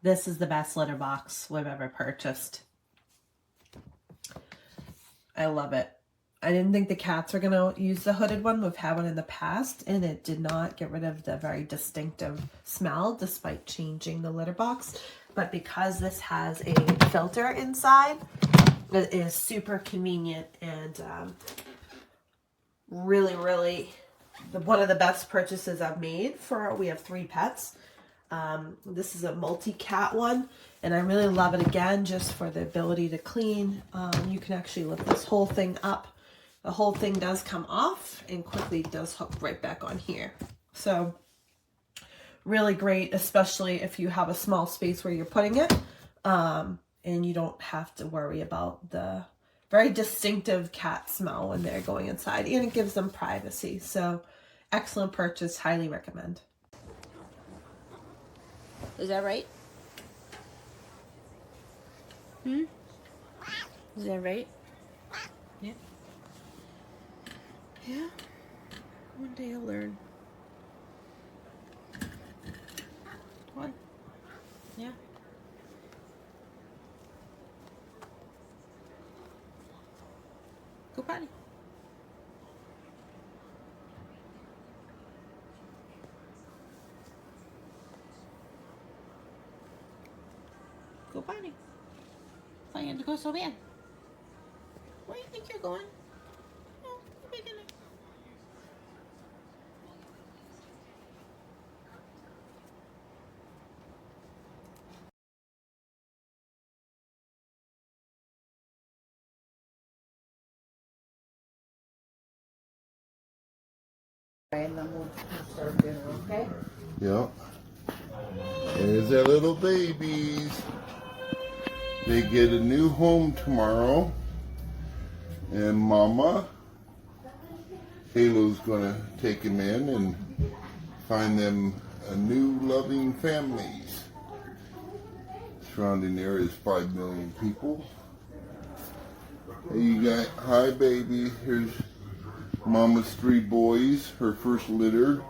This is the best litter box we've ever purchased. I love it. I didn't think the cats were going to use the hooded one. We've had one in the past, and it did not get rid of the very distinctive smell despite changing the litter box. But because this has a filter inside, it is super convenient and really, really one of the best purchases I've made for, we have 3 pets. This is a multi-cat one, and I really love it again just for the ability to clean. You can actually lift this whole thing up. The whole thing does come off and quickly does hook right back on here. So really great, especially if you have a small space where you're putting it, and you don't have to worry about the very distinctive cat smell when they're going inside, and it gives them privacy. So excellent purchase, highly recommend. Is that right? Is that right? Yeah. Yeah. One day I'll learn. What? Yeah. Go potty. Go potty. I had to go so bad. Where do you think you're going? Oh, you're big enough. And then we'll start dinner, okay? Yep. There's their little babies. They get a new home tomorrow. And Mama, Halo's gonna take them in and find them a new loving families. Surrounding there is 5 million people. Hey, you got, hi baby, here's Mama's 3 boys, her first litter.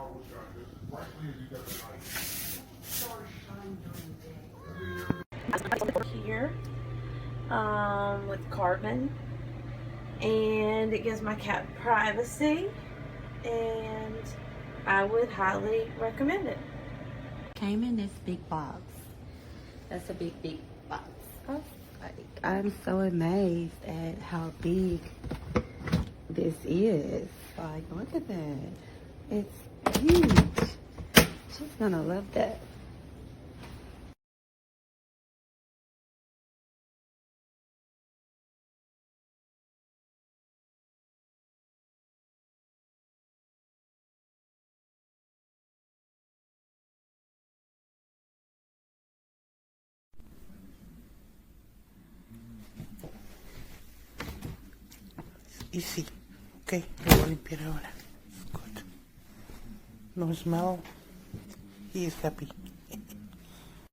Here with carbon, and it gives my cat privacy, and I would highly recommend it. Came in this big box. That's a big box. I'm so amazed at how big this is. Like, look at that. It's huge. She's gonna love that. Easy. Ok, lo voy a limpiar ahora. Good. No smell. He is happy.